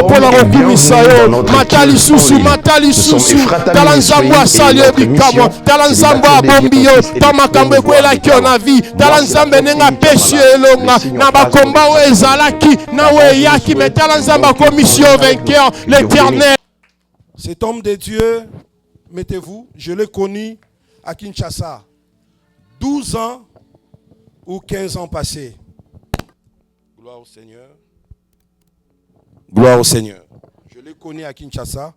pour la Rokumisayo, Matali Susu, Talanzambo Salio Bikamo, Talanzambo Bombio, Tamakambe Kwela Kionavi, Talanzambe Nenga Peshe Elonga, Nabakomba Ezalaki, Nawe Yaki, mais Talanzamba Commission vainqueur, l'éternel. Cet homme de Dieu, mettez-vous, je l'ai connu à Kinshasa. 12 ans ou 15 ans passés. Gloire au Seigneur. Gloire au Seigneur. Je l'ai connu à Kinshasa.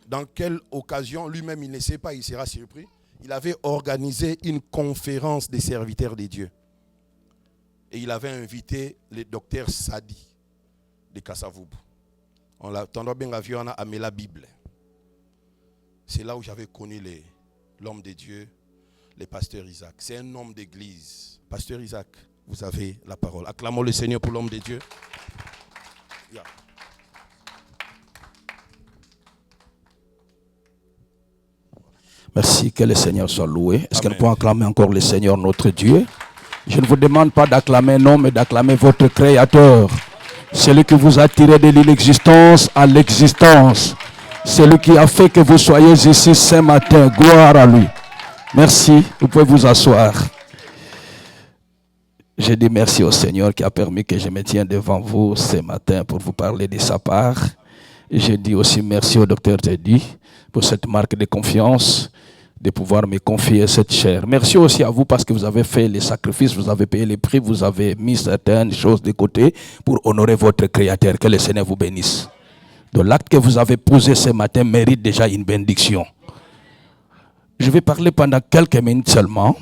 Dans quelle occasion, lui-même il ne sait pas, il sera surpris. Il avait organisé une conférence des serviteurs de Dieu. Et il avait invité le docteur Sadi de Kassavoubou. On l'attendait bien à vue, on a amené la Bible. C'est là où j'avais connu l'homme de Dieu, le pasteur Isaac. C'est un homme d'église. Pasteur Isaac, vous avez la parole. Acclamons le Seigneur pour l'homme de Dieu. Yeah. Merci, que le Seigneur soit loué. Est-ce que nous pouvons acclamer encore le Seigneur notre Dieu? Je ne vous demande pas d'acclamer non, mais d'acclamer votre Créateur. Celui qui vous a tiré de l'inexistence à l'existence. Celui qui a fait que vous soyez ici ce matin. Gloire à lui. Merci, vous pouvez vous asseoir. Je dis merci au Seigneur qui a permis que je me tienne devant vous ce matin pour vous parler de sa part. Et je dis aussi merci au docteur Teddy pour cette marque de confiance, de pouvoir me confier cette chair. Merci aussi à vous parce que vous avez fait les sacrifices, vous avez payé les prix, vous avez mis certaines choses de côté pour honorer votre Créateur. Que le Seigneur vous bénisse. Donc l'acte que vous avez posé ce matin mérite déjà une bénédiction. Je vais parler pendant quelques minutes seulement.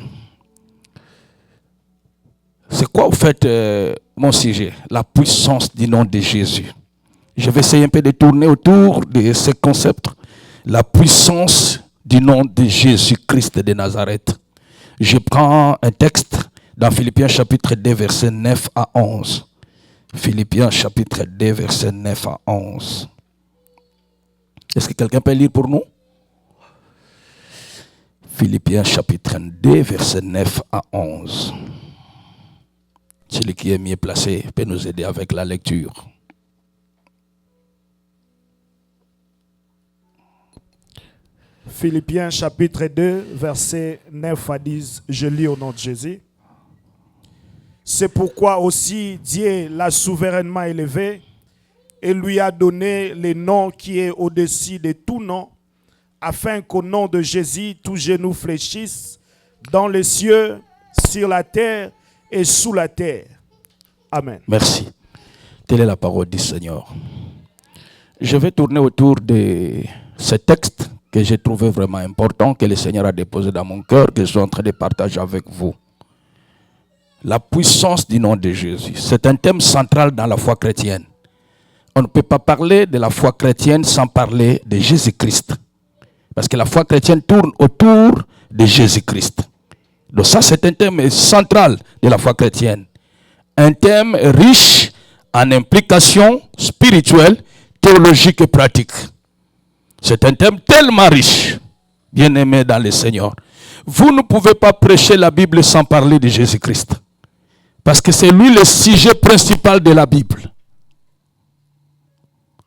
C'est quoi au fait mon sujet? La puissance du nom de Jésus. Je vais essayer un peu de tourner autour de ce concept. La puissance du nom de Jésus-Christ de Nazareth. Je prends un texte dans Philippiens chapitre 2 versets 9 à 11. Philippiens chapitre 2 versets 9 à 11. Est-ce que quelqu'un peut lire pour nous? Philippiens chapitre 2 versets 9 à 11. Celui qui est mieux placé peut nous aider avec la lecture. Philippiens chapitre 2, versets 9 à 10, je lis au nom de Jésus. C'est pourquoi aussi Dieu l'a souverainement élevé et lui a donné le nom qui est au-dessus de tout nom, afin qu'au nom de Jésus, tout genou fléchisse dans les cieux, sur la terre et sous la terre. Amen. Merci. Telle est la parole du Seigneur. Je vais tourner autour de ce texte que j'ai trouvé vraiment important, que le Seigneur a déposé dans mon cœur, que je suis en train de partager avec vous. La puissance du nom de Jésus. C'est un thème central dans la foi chrétienne. On ne peut pas parler de la foi chrétienne sans parler de Jésus-Christ. Parce que la foi chrétienne tourne autour de Jésus-Christ. Donc ça, c'est un thème central de la foi chrétienne. Un thème riche en implications spirituelles, théologiques et pratiques. C'est un thème tellement riche, bien aimé dans le Seigneur. Vous ne pouvez pas prêcher la Bible sans parler de Jésus-Christ. Parce que c'est lui le sujet principal de la Bible.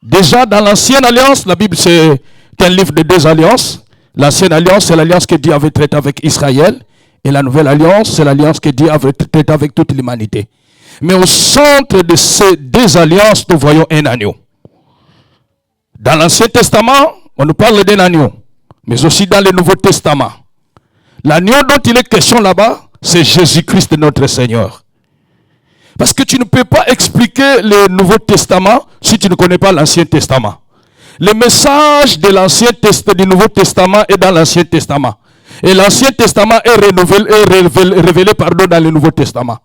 Déjà dans l'Ancienne Alliance, la Bible c'est un livre de deux alliances. L'Ancienne Alliance, c'est l'alliance que Dieu avait traitée avec Israël. Et la Nouvelle Alliance, c'est l'alliance que Dieu avait traitée avec toute l'humanité. Mais au centre de ces deux alliances, nous voyons un agneau. Dans l'Ancien Testament, on nous parle d'un agneau, mais aussi dans le Nouveau Testament. L'agneau dont il est question là-bas, c'est Jésus-Christ notre Seigneur. Parce que tu ne peux pas expliquer le Nouveau Testament si tu ne connais pas l'Ancien Testament. Le message de l'Ancien Testament, du Nouveau Testament est dans l'Ancien Testament. Et l'Ancien Testament est révélé dans le Nouveau Testament.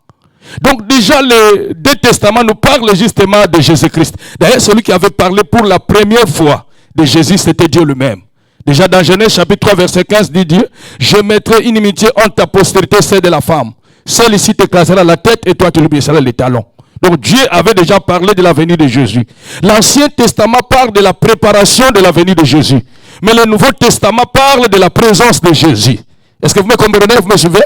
Donc déjà les deux testaments nous parlent justement de Jésus-Christ. D'ailleurs celui qui avait parlé pour la première fois de Jésus, c'était Dieu lui-même. Déjà dans Genèse chapitre 3 verset 15 dit Dieu, je mettrai une inimitié entre ta postérité, celle de la femme. Celle ici t'écrasera la tête et toi tu lui baisseras les talons. Donc Dieu avait déjà parlé de la venue de Jésus. L'Ancien Testament parle de la préparation de la venue de Jésus. Mais le Nouveau Testament parle de la présence de Jésus. Est-ce que vous me comprenez, vous me suivez?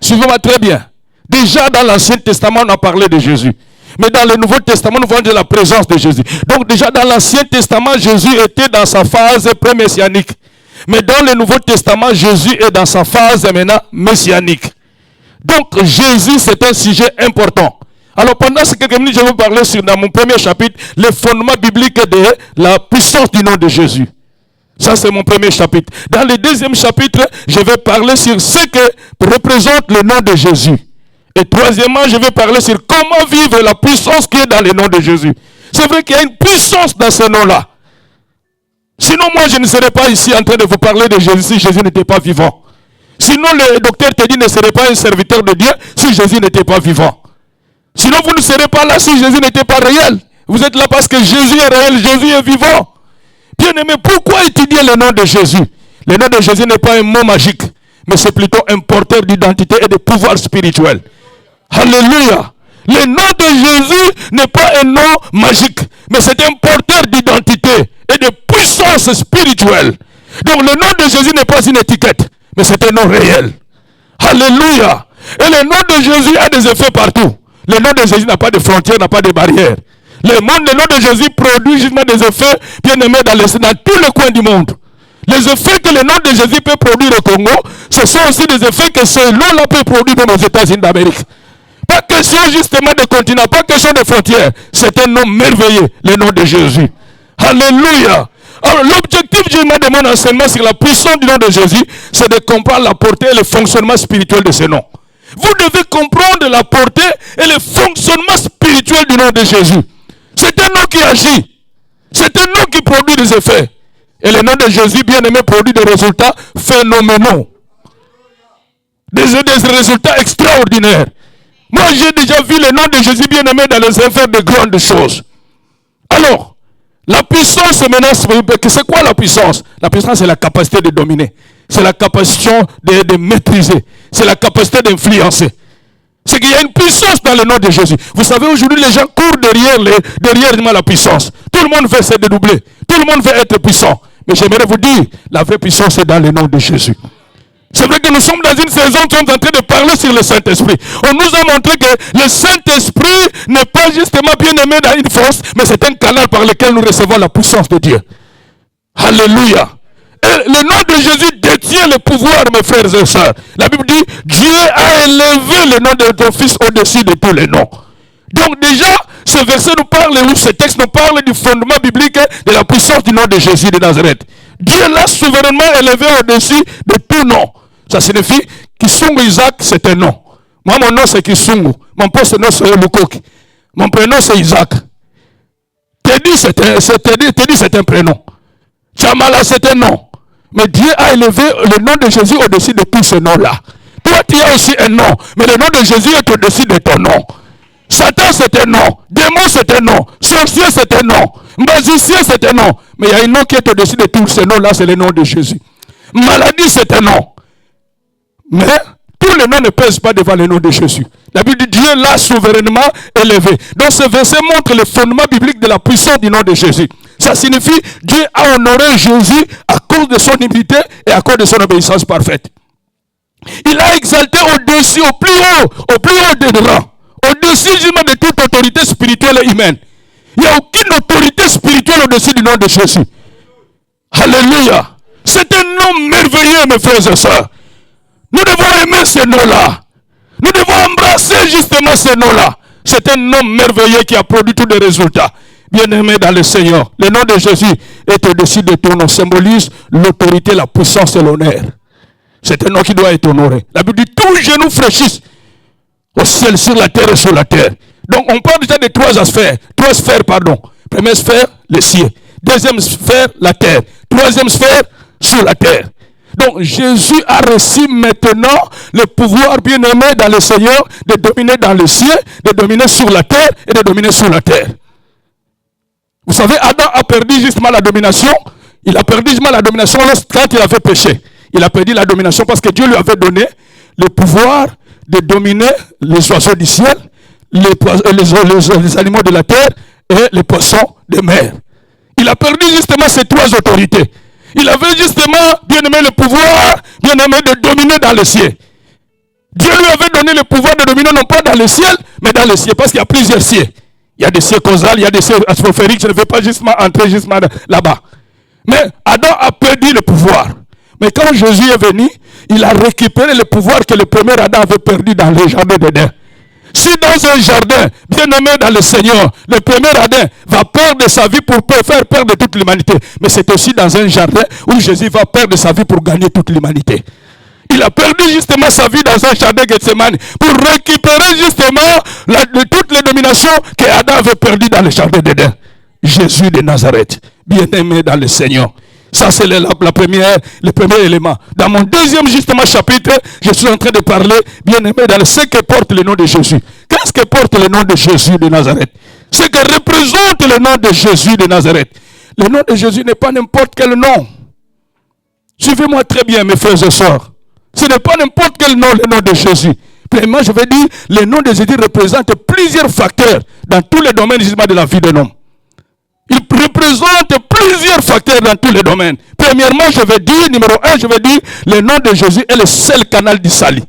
Suivez-moi très bien. Déjà dans l'Ancien Testament, on a parlé de Jésus. Mais dans le Nouveau Testament, nous voyons de la présence de Jésus. Donc déjà dans l'Ancien Testament, Jésus était dans sa phase pré-messianique. Mais dans le Nouveau Testament, Jésus est dans sa phase maintenant messianique. Donc Jésus, c'est un sujet important. Alors pendant ces quelques minutes, je vais vous parler dans mon premier chapitre, les fondements bibliques de la puissance du nom de Jésus. Ça, c'est mon premier chapitre. Dans le deuxième chapitre, je vais parler sur ce que représente le nom de Jésus. Et troisièmement, je vais parler sur comment vivre la puissance qui est dans le nom de Jésus. C'est vrai qu'il y a une puissance dans ce nom-là. Sinon, moi, je ne serais pas ici en train de vous parler de Jésus si Jésus n'était pas vivant. Sinon, le docteur Teddy ne serait pas un serviteur de Dieu si Jésus n'était pas vivant. Sinon, vous ne serez pas là si Jésus n'était pas réel. Vous êtes là parce que Jésus est réel, Jésus est vivant. Bien-aimé, pourquoi étudier le nom de Jésus? Le nom de Jésus n'est pas un mot magique, mais c'est plutôt un porteur d'identité et de pouvoir spirituel. Alléluia. Le nom de Jésus n'est pas un nom magique, mais c'est un porteur d'identité et de puissance spirituelle. Donc le nom de Jésus n'est pas une étiquette, mais c'est un nom réel. Alléluia. Et le nom de Jésus a des effets partout. Le nom de Jésus n'a pas de frontières, n'a pas de barrières. Le nom de Jésus produit justement des effets bien aimés dans tous les coins du monde. Les effets que le nom de Jésus peut produire au Congo, ce sont aussi des effets que ce nom-là peut produire dans les États-Unis d'Amérique. Pas question justement de continent, pas question de frontières. C'est un nom merveilleux, le nom de Jésus. Alléluia. Alors l'objectif de mon enseignement sur la puissance du nom de Jésus, c'est de comprendre la portée et le fonctionnement spirituel de ce nom. Vous devez comprendre la portée et le fonctionnement spirituel du nom de Jésus. C'est un nom qui agit. C'est un nom qui produit des effets. Et le nom de Jésus, bien aimé, produit des résultats phénoménaux. Des résultats extraordinaires. Moi, j'ai déjà vu le nom de Jésus, bien aimé, dans les affaires de grandes choses. Alors, la puissance, maintenant, c'est quoi la puissance? La puissance, c'est la capacité de dominer. C'est la capacité de maîtriser. C'est la capacité d'influencer. C'est qu'il y a une puissance dans le nom de Jésus. Vous savez, aujourd'hui, les gens courent derrière la puissance. Tout le monde veut se dédoubler. Tout le monde veut être puissant. Mais j'aimerais vous dire, la vraie puissance est dans le nom de Jésus. C'est vrai que nous sommes dans une saison où nous sommes en train de parler sur le Saint-Esprit. On nous a montré que le Saint-Esprit n'est pas justement bien aimé dans une force, mais c'est un canal par lequel nous recevons la puissance de Dieu. Alléluia. Et le nom de Jésus détient le pouvoir, mes frères et sœurs. La Bible dit, Dieu a élevé le nom de ton Fils au-dessus de tous les noms. Donc déjà, ce verset nous parle, ou ce texte nous parle du fondement biblique de la puissance du nom de Jésus de Nazareth. Dieu l'a souverainement élevé au-dessus de tout nom. Ça signifie Kisungu Isaac, c'est un nom. Moi, mon nom, c'est Kisungu. Mon poste nom, c'est Lukoki. Mon prénom, c'est Isaac. Teddy, c'est un prénom. Chamala, c'est un nom. Mais Dieu a élevé le nom de Jésus au-dessus de tous ces noms-là. Toi, tu as aussi un nom. Mais le nom de Jésus est au-dessus de ton nom. Satan, c'est un nom. Démon, c'est un nom. Sorcier, c'est un nom. Magicien, c'est un nom. Mais il y a un nom qui est au-dessus de tous ces noms-là, c'est le nom de Jésus. Maladie, c'est un nom. Mais tous les noms ne pèsent pas devant le nom de Jésus. La Bible dit Dieu l'a souverainement élevé. Donc ce verset montre le fondement biblique de la puissance du nom de Jésus. Ça signifie Dieu a honoré Jésus à cause de son humilité et à cause de son obéissance parfaite. Il a exalté au-dessus, au plus haut des rangs, au-dessus de toute autorité spirituelle et humaine. Il n'y a aucune autorité spirituelle au-dessus du nom de Jésus. Alléluia. C'est un nom merveilleux, mes frères et sœurs. Nous devons aimer ce nom-là. Nous devons embrasser justement ce nom-là. C'est un nom merveilleux qui a produit tous les résultats. Bien-aimé dans le Seigneur, le nom de Jésus est au-dessus de tout nom, symbolise l'autorité, la puissance et l'honneur. C'est un nom qui doit être honoré. La Bible dit tous genoux fléchissent au ciel, sur la terre et sur la terre. Donc on parle déjà de trois sphères. Première sphère, le ciel. Deuxième sphère, la terre. Troisième sphère, sur la terre. Donc Jésus a reçu maintenant le pouvoir bien-aimé dans le Seigneur de dominer dans le ciel, de dominer sur la terre et de dominer sur la terre. Vous savez, Adam a perdu justement la domination. Il a perdu justement la domination quand il avait péché. Il a perdu la domination parce que Dieu lui avait donné le pouvoir de dominer les oiseaux du ciel, les animaux de la terre et les poissons de mer. Il a perdu justement ces trois autorités. Il avait justement, bien aimé, le pouvoir, bien aimé, de dominer dans le ciel. Dieu lui avait donné le pouvoir de dominer non pas dans le ciel, mais dans le ciel, parce qu'il y a plusieurs ciels. Il y a des cieux causales, il y a des cieux atmosphériques. Je ne vais pas justement entrer justement là-bas. Mais Adam a perdu le pouvoir. Mais quand Jésus est venu, il a récupéré le pouvoir que le premier Adam avait perdu dans le jardin d'Éden. Si dans un jardin, bien-aimé dans le Seigneur, le premier Adam va perdre sa vie pour faire perdre toute l'humanité. Mais c'est aussi dans un jardin où Jésus va perdre sa vie pour gagner toute l'humanité. Il a perdu justement sa vie dans un jardin Gethsemane pour récupérer justement toutes les dominations que Adam avait perdues dans le jardin d'Éden. Jésus de Nazareth, bien-aimé dans le Seigneur. Ça, c'est le premier élément. Dans mon deuxième, justement, chapitre, je suis en train de parler, bien-aimé, dans ce que porte le nom de Jésus. Qu'est-ce que porte le nom de Jésus de Nazareth? Ce que représente le nom de Jésus de Nazareth. Le nom de Jésus n'est pas n'importe quel nom. Suivez-moi très bien, mes frères et sœurs. Ce n'est pas n'importe quel nom, le nom de Jésus. Premièrement, je vais dire, le nom de Jésus représente plusieurs facteurs dans tous les domaines justement de la vie d'un homme. Il représente plusieurs facteurs dans tous les domaines. Premièrement, je vais dire, numéro 1, je vais dire, le nom de Jésus est le seul canal du salut.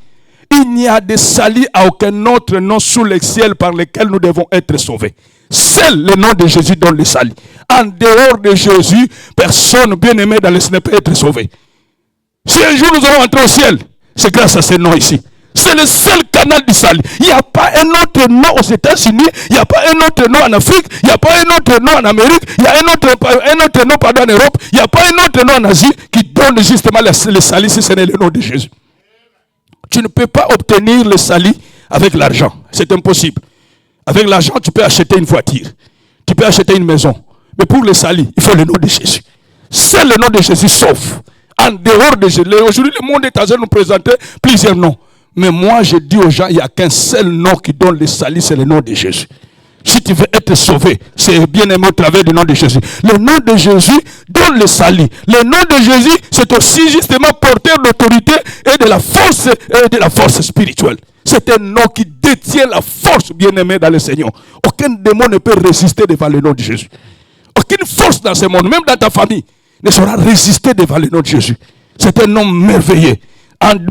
Il n'y a de salut à aucun autre nom sous le ciel par lequel nous devons être sauvés. Seul le nom de Jésus donne le salut. En dehors de Jésus, personne bien-aimé dans le ciel ne peut être sauvé. Si un jour nous allons entrer au ciel, c'est grâce à ce nom ici. C'est le seul canal du salut. Il n'y a pas un autre nom aux États-Unis, il n'y a pas un autre nom en Afrique, il n'y a pas un autre nom en Amérique, il y a un autre nom en Europe, il n'y a pas un autre nom en Asie qui donne justement le salut si ce n'est le nom de Jésus. Tu ne peux pas obtenir le salut avec l'argent. C'est impossible. Avec l'argent, tu peux acheter une voiture, tu peux acheter une maison. Mais pour le salut, il faut le nom de Jésus. Seul le nom de Jésus sauve. En dehors de Jésus. Aujourd'hui, le monde est en train de nous présenter plusieurs noms. Mais moi, je dis aux gens, il n'y a qu'un seul nom qui donne le salut, c'est le nom de Jésus. Si tu veux être sauvé, c'est bien aimé au travers du nom de Jésus. Le nom de Jésus donne le salut. Le nom de Jésus, c'est aussi justement porteur d'autorité et de la force spirituelle. C'est un nom qui détient la force, bien aimé dans le Seigneur. Aucun démon ne peut résister devant le nom de Jésus. Aucune force dans ce monde, même dans ta famille, ne saura résister devant le nom de Jésus. C'est un nom merveilleux.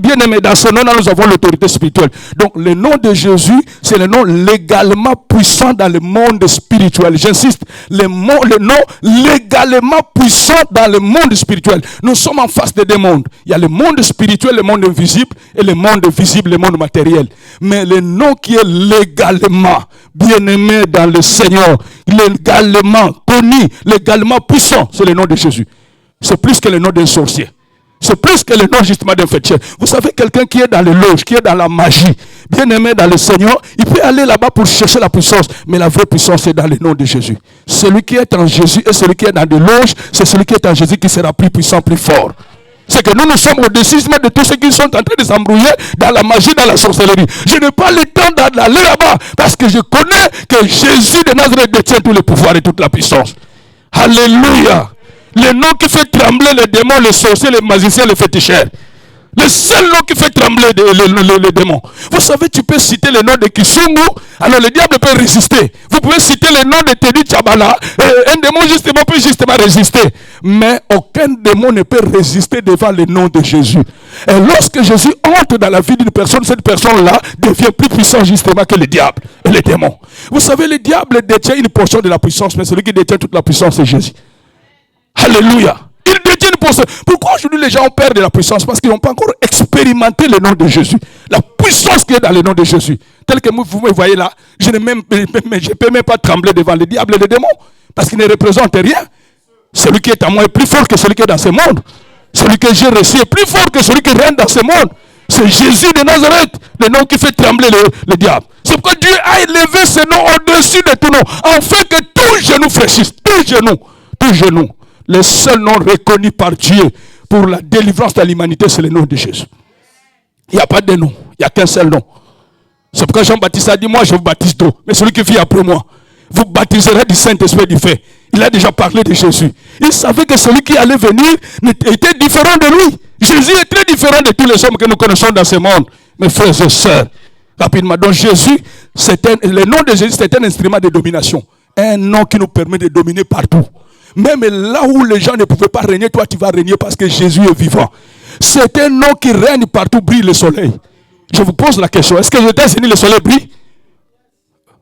Bien-aimé, dans ce nom, nous avons l'autorité spirituelle. Donc, le nom de Jésus, c'est le nom légalement puissant dans le monde spirituel. J'insiste, le nom légalement puissant dans le monde spirituel. Nous sommes en face de deux mondes. Il y a le monde spirituel, le monde invisible, et le monde visible, le monde matériel. Mais le nom qui est légalement, bien-aimé dans le Seigneur, légalement connu, légalement puissant, c'est le nom de Jésus. C'est plus que le nom d'un sorcier. C'est plus que le nom justement d'un féticheur. Vous savez, quelqu'un qui est dans les loges, qui est dans la magie, bien aimé dans le Seigneur, il peut aller là-bas pour chercher la puissance. Mais la vraie puissance est dans le nom de Jésus. Celui qui est en Jésus et celui qui est dans des loges, c'est celui qui est en Jésus qui sera plus puissant, plus fort. C'est que nous sommes au-dessus de tous ceux qui sont en train de s'embrouiller dans la magie, dans la sorcellerie. Je n'ai pas le temps d'aller là-bas parce que je connais que Jésus de Nazareth détient tout le pouvoir et toute la puissance. Alléluia. Le nom qui fait trembler les démons, les sorciers, les magiciens, les féticheurs. Le seul nom qui fait trembler les démons. Vous savez, tu peux citer le nom de Kisungu, alors le diable peut résister. Vous pouvez citer le nom de Teddy Tchabala, un démon justement peut justement résister. Mais aucun démon ne peut résister devant le nom de Jésus. Et lorsque Jésus entre dans la vie d'une personne, cette personne-là devient plus puissante justement que le diable et les démons. Vous savez, le diable détient une portion de la puissance, mais celui qui détient toute la puissance, c'est Jésus. Alléluia. Ils détiennent pour ça. Pourquoi aujourd'hui les gens ont peur de la puissance? Parce qu'ils n'ont pas encore expérimenté le nom de Jésus. La puissance qui est dans le nom de Jésus. Tel que vous me voyez là, je ne peux même pas trembler devant le diable et les démons. Parce qu'ils ne représentent rien. Celui qui est en moi est plus fort que celui qui est dans ce monde. Celui que j'ai reçu est plus fort que celui qui règne dans ce monde. C'est Jésus de Nazareth, le nom qui fait trembler le diable. C'est pourquoi Dieu a élevé ce nom au-dessus de tout nom. Afin que tout genou fléchisse. Tout genou. Le seul nom reconnu par Dieu pour la délivrance de l'humanité, c'est le nom de Jésus. Il n'y a pas de nom, il n'y a qu'un seul nom. C'est pourquoi Jean-Baptiste a dit, moi je vous baptise d'eau, mais celui qui vient après moi, vous baptiserez du Saint-Esprit du feu. Il a déjà parlé de Jésus. Il savait que celui qui allait venir était différent de lui. Jésus est très différent de tous les hommes que nous connaissons dans ce monde. Mes frères et sœurs, rapidement. Donc Jésus, le nom de Jésus, c'est un instrument de domination. Un nom qui nous permet de dominer partout. Même là où les gens ne pouvaient pas régner, toi tu vas régner parce que Jésus est vivant. C'est un nom qui règne partout, brille le soleil. Je vous pose la question, est-ce que aux États-Unis le soleil brille?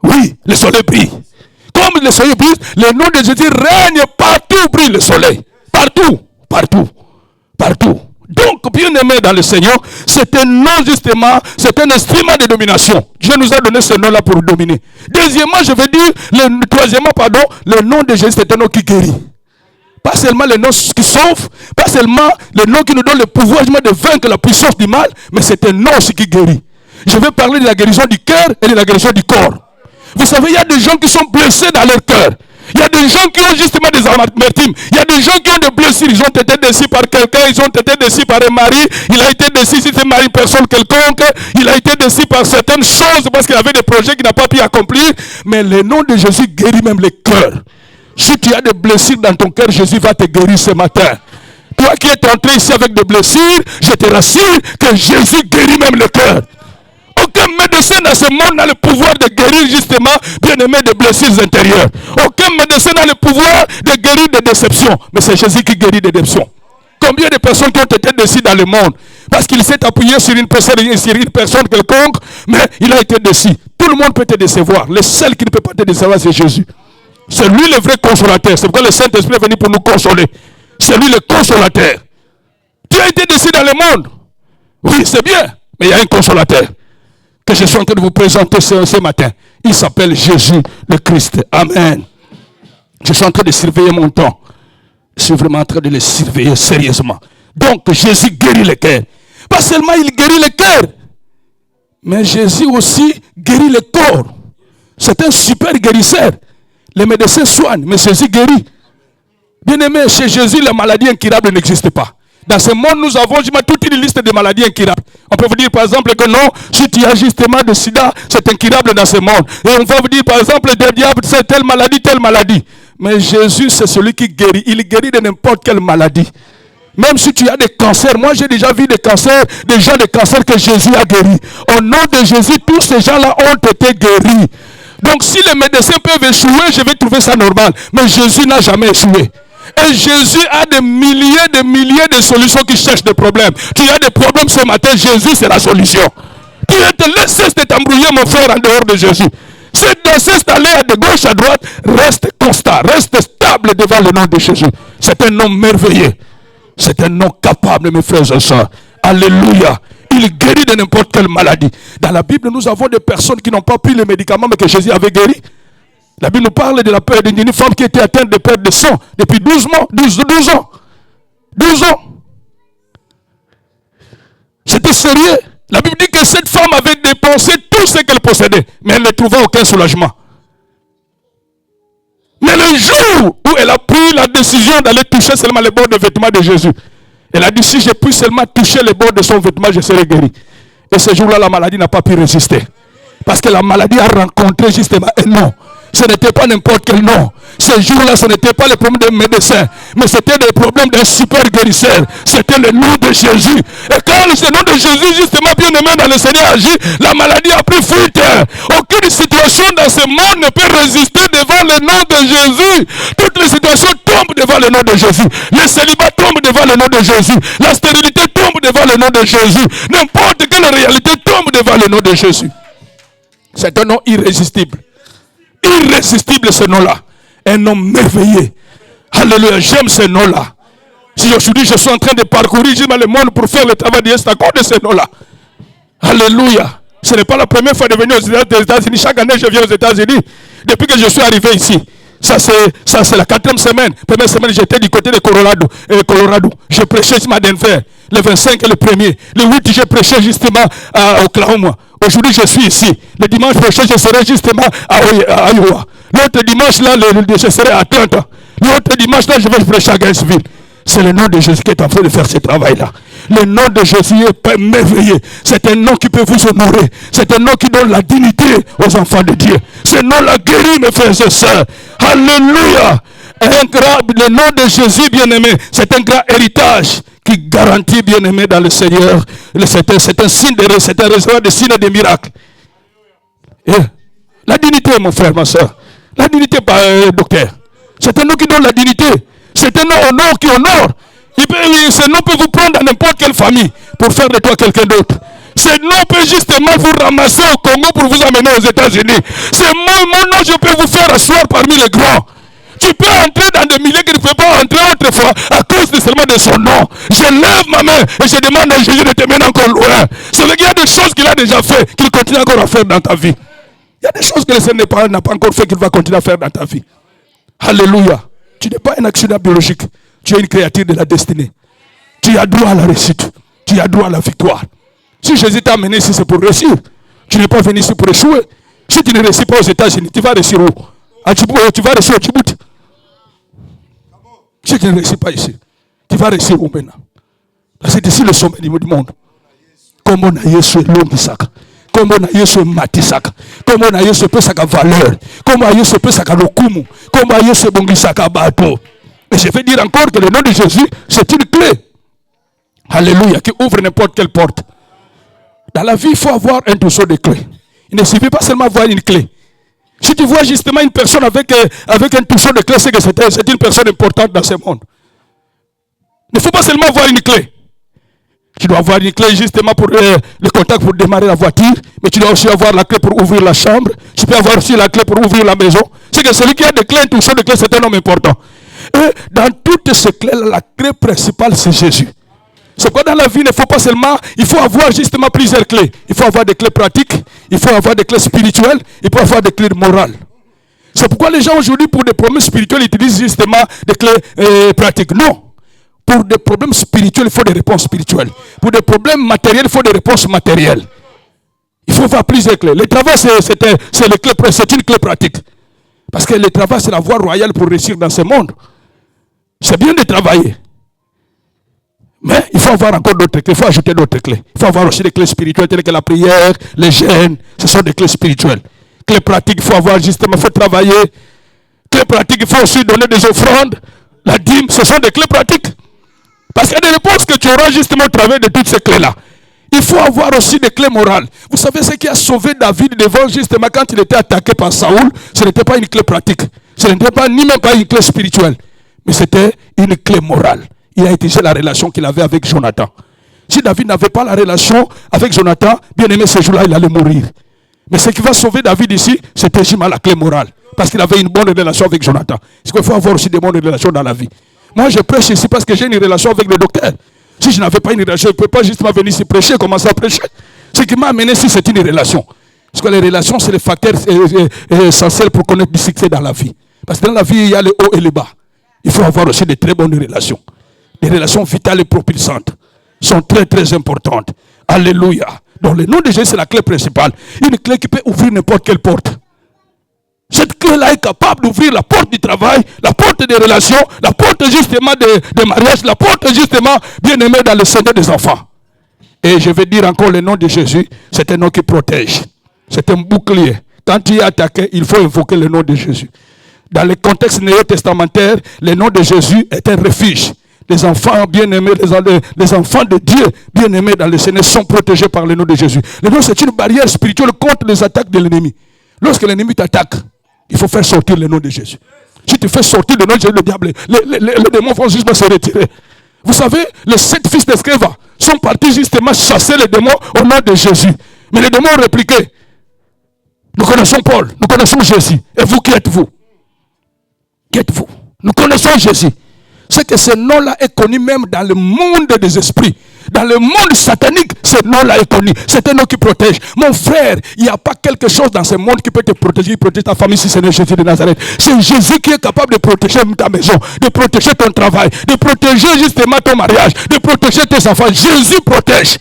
Oui, le soleil brille. Comme le soleil brille, le nom de Jésus règne partout, brille le soleil. Partout, partout, partout. Donc, bien-aimé dans le Seigneur, c'est un nom justement, c'est un instrument de domination. Dieu nous a donné ce nom-là pour dominer. Deuxièmement, je veux dire, troisièmement, pardon, le nom de Jésus, c'est un nom qui guérit. Pas seulement le nom qui sauve, pas seulement le nom qui nous donne le pouvoir de vaincre la puissance du mal, mais c'est un nom aussi qui guérit. Je vais parler de la guérison du cœur et de la guérison du corps. Vous savez, il y a des gens qui sont blessés dans leur cœur. Il y a des gens qui ont justement des amertumes. Il y a des gens qui ont des blessures. Ils ont été déçus par quelqu'un. Ils ont été déçus par un mari. Il a été déçu si c'est un mari, personne quelconque. Il a été déçu par certaines choses parce qu'il avait des projets qu'il n'a pas pu accomplir. Mais le nom de Jésus guérit même les cœurs. Si tu as des blessures dans ton cœur, Jésus va te guérir ce matin. Toi qui es entré ici avec des blessures, je te rassure que Jésus guérit même le cœur. Aucun médecin dans ce monde n'a le pouvoir de guérir justement, bien-aimé, des blessures intérieures. Aucun médecin n'a le pouvoir de guérir des déceptions. Mais c'est Jésus qui guérit des déceptions. Combien de personnes qui ont été déçues dans le monde parce qu'il s'est appuyé sur une personne quelconque, mais il a été déçu. Tout le monde peut te décevoir. Le seul qui ne peut pas te décevoir, c'est Jésus. C'est lui le vrai consolateur. C'est pourquoi le Saint-Esprit est venu pour nous consoler. C'est lui le consolateur. Tu as été déçu dans le monde. Oui, c'est bien, mais il y a un consolateur que je suis en train de vous présenter ce matin. Il s'appelle Jésus le Christ. Amen. Je suis en train de surveiller mon temps. Je suis vraiment en train de le surveiller sérieusement. Donc Jésus guérit le cœur. Pas seulement il guérit le cœur, mais Jésus aussi guérit le corps. C'est un super guérisseur. Les médecins soignent, mais Jésus guérit. Bien aimé, chez Jésus, la maladie incurable n'existe pas. Dans ce monde, nous avons toute une liste de maladies incurables. On peut vous dire par exemple que non, si tu as justement le sida, c'est incurable dans ce monde. Et on va vous dire par exemple, le diable, c'est telle maladie, telle maladie. Mais Jésus, c'est celui qui guérit. Il guérit de n'importe quelle maladie. Même si tu as des cancers, moi j'ai déjà vu des cancers, des gens de cancer que Jésus a guéris. Au nom de Jésus, tous ces gens-là ont été guéris. Donc si les médecins peuvent échouer, je vais trouver ça normal. Mais Jésus n'a jamais échoué. Et Jésus a des milliers de solutions qui cherchent des problèmes. Tu as des problèmes ce matin, Jésus c'est la solution. Tu cesse de t'embrouiller mon frère en dehors de Jésus. Cesse d'aller de gauche à droite, reste constant, reste stable devant le nom de Jésus. C'est un nom merveilleux. C'est un nom capable, mes frères et sœurs. Alléluia. Il guérit de n'importe quelle maladie. Dans la Bible, nous avons des personnes qui n'ont pas pris les médicaments, mais que Jésus avait guéri. La Bible nous parle de la perte d'une femme qui était atteinte de perte de sang depuis 12 ans. 12 ans. C'était sérieux. La Bible dit que cette femme avait dépensé tout ce qu'elle possédait, mais elle ne trouvait aucun soulagement. Mais le jour où elle a pris la décision d'aller toucher seulement les bords de vêtements de Jésus, elle a dit, si je puis seulement toucher les bords de son vêtement, je serai guéri. Et ce jour-là, la maladie n'a pas pu résister. Parce que la maladie a rencontré justement un nom. Ce n'était pas n'importe quel nom. Ce jour-là, ce n'était pas le problème d'un médecin, mais c'était le problème d'un super guérisseur. C'était le nom de Jésus. Et quand ce nom de Jésus, justement, bien aimé dans le Seigneur agit, la maladie a pris fuite. Aucune situation dans ce monde ne peut résister devant le nom de Jésus. Toutes les situations tombent devant le nom de Jésus. Le célibat tombe devant le nom de Jésus. La stérilité tombe devant le nom de Jésus. N'importe quelle réalité tombe devant le nom de Jésus. C'est un nom irrésistible. Irrésistible ce nom-là. Un nom merveilleux. Alléluia, j'aime ce nom-là. Si aujourd'hui je suis en train de parcourir le monde pour faire le travail de Dieu, c'est à cause de ce nom-là. Alléluia. Ce n'est pas la première fois de venir aux États-Unis. Chaque année je viens aux États-Unis. Depuis que je suis arrivé ici. Ça c'est la 4e semaine. Première semaine j'étais du côté de Colorado. Je prêchais à Denver. Le 25 et le 1er. Le 8 je prêchais justement à Oklahoma. Aujourd'hui je suis ici. Le dimanche prochain je serai justement à Iowa. L'autre dimanche là je serai à Atlanta. L'autre dimanche là je vais prêcher à Gainesville. C'est le nom de Jésus qui est en train de faire ce travail-là. Le nom de Jésus est merveilleux. C'est un nom qui peut vous honorer. C'est un nom qui donne la dignité aux enfants de Dieu. Ce nom-là guérit mes frères et sœurs. Alléluia. Le nom de Jésus, bien-aimé, c'est un grand héritage qui garantit, bien-aimé, dans le Seigneur. C'est un signe c'est un réservoir de signes et de miracles. Et la dignité, mon frère, ma soeur. La dignité, docteur. C'est un nom qui donne la dignité. C'est un nom qui honore. Ce nom peut vous prendre dans n'importe quelle famille pour faire de toi quelqu'un d'autre. Ce nom peut justement vous ramasser au Congo pour vous amener aux États-Unis. Mon nom, je peux vous faire asseoir parmi les grands. Tu peux entrer dans des milieux que tu ne peux pas entrer autrefois à cause seulement de son nom. Je lève ma main et je demande à Jésus de te mener encore loin. C'est vrai qu'il y a des choses qu'il a déjà fait, qu'il continue encore à faire dans ta vie. Il y a des choses que le Seigneur n'a pas encore fait, qu'il va continuer à faire dans ta vie. Alléluia. Tu n'es pas un accident biologique. Tu es une créature de la destinée. Tu as droit à la réussite. Tu as droit à la victoire. Si Jésus t'a amené ici, c'est pour réussir. Tu n'es pas venu ici pour échouer. Si tu ne réussis pas aux États-Unis, tu vas réussir où? Tu vas réussir au Djibouti. Si tu ne réussis pas ici, tu vas réussir où maintenant? Parce que c'est ici le sommet du monde. Comme on a Yesu Longisaka. Comme on a Yesu Matisaka. Comme on a Yesu Pesaka valeur. Comme on a Yesu Pesaka lokumu. Comme on a Yesu Bongisaka bateau. Et je vais dire encore que le nom de Jésus, c'est une clé. Alléluia, qui ouvre n'importe quelle porte. Dans la vie, il faut avoir un trousseau de clés. Il ne suffit pas seulement avoir une clé. Si tu vois justement une personne avec un trousseau de clés, c'est que c'est une personne importante dans ce monde. Il ne faut pas seulement avoir une clé. Tu dois avoir une clé justement pour le contact pour démarrer la voiture, mais tu dois aussi avoir la clé pour ouvrir la chambre. Tu peux avoir aussi la clé pour ouvrir la maison. C'est que celui qui a des clés, un trousseau de clés, c'est un homme important. Et dans toutes ces clés-là, la clé principale, c'est Jésus. C'est quoi dans la vie, il ne faut pas seulement, il faut avoir justement plusieurs clés. Il faut avoir des clés pratiques, il faut avoir des clés spirituelles, il faut avoir des clés morales. C'est pourquoi les gens aujourd'hui, pour des problèmes spirituels, utilisent justement des clés pratiques. Non. Pour des problèmes spirituels, il faut des réponses spirituelles. Pour des problèmes matériels, il faut des réponses matérielles. Il faut avoir plusieurs clés. Le travail, c'est une clé pratique. Parce que le travail, c'est la voie royale pour réussir dans ce monde. C'est bien de travailler. Mais il faut avoir encore d'autres clés, il faut ajouter d'autres clés. Il faut avoir aussi des clés spirituelles telles que la prière, les jeûnes, ce sont des clés spirituelles. Clés pratiques, il faut avoir justement, il faut travailler. Clés pratiques, il faut aussi donner des offrandes, la dîme, ce sont des clés pratiques. Parce qu'il y a des réponses que tu auras justement au travers de toutes ces clés-là. Il faut avoir aussi des clés morales. Vous savez ce qui a sauvé David devant justement quand il était attaqué par Saoul, ce n'était pas une clé pratique. Ce n'était pas ni même pas une clé spirituelle. Mais c'était une clé morale. Il a utilisé la relation qu'il avait avec Jonathan. Si David n'avait pas la relation avec Jonathan, bien aimé, ce jour-là, il allait mourir. Mais ce qui va sauver David ici, c'était justement la clé morale. Parce qu'il avait une bonne relation avec Jonathan. Parce qu'il faut avoir aussi des bonnes relations dans la vie. Moi, je prêche ici parce que j'ai une relation avec le docteur. Si je n'avais pas une relation, je ne peux pas justement venir ici prêcher, commencer à prêcher. Ce qui m'a amené ici, c'est une relation. Parce que les relations, c'est le facteur essentiel pour connaître du succès dans la vie. Parce que dans la vie, il y a le haut et le bas. Il faut avoir aussi de très bonnes relations. Les relations vitales et propulsantes sont très très importantes. Alléluia. Donc le nom de Jésus, c'est la clé principale. Une clé qui peut ouvrir n'importe quelle porte. Cette clé-là est capable d'ouvrir la porte du travail, la porte des relations, la porte justement de mariage, la porte justement, bien aimé, dans le Seigneur des enfants. Et je vais dire encore le nom de Jésus, c'est un nom qui protège. C'est un bouclier. Quand tu es attaqué, il faut invoquer le nom de Jésus. Dans le contexte néo-testamentaire, le nom de Jésus est un refuge. Les enfants bien-aimés, les enfants de Dieu bien-aimés dans le Seigneur sont protégés par le nom de Jésus. Le nom, c'est une barrière spirituelle contre les attaques de l'ennemi. Lorsque l'ennemi t'attaque, il faut faire sortir le nom de Jésus. Si tu fais sortir le nom de Jésus, le diable, les démons vont justement se retirer. Vous savez, les 7 fils d'Esceva sont partis justement chasser les démons au nom de Jésus. Mais les démons ont répliqué. Nous connaissons Paul, nous connaissons Jésus. Et vous, qui êtes-vous? Qui êtes-vous? Nous connaissons Jésus. C'est que ce nom-là est connu même dans le monde des esprits. Dans le monde satanique, ce nom-là est connu. C'est un nom qui protège. Mon frère, il n'y a pas quelque chose dans ce monde qui peut te protéger. Il protège ta famille si ce n'est Jésus de Nazareth. C'est Jésus qui est capable de protéger ta maison, de protéger ton travail, de protéger justement ton mariage, de protéger tes enfants. Jésus protège.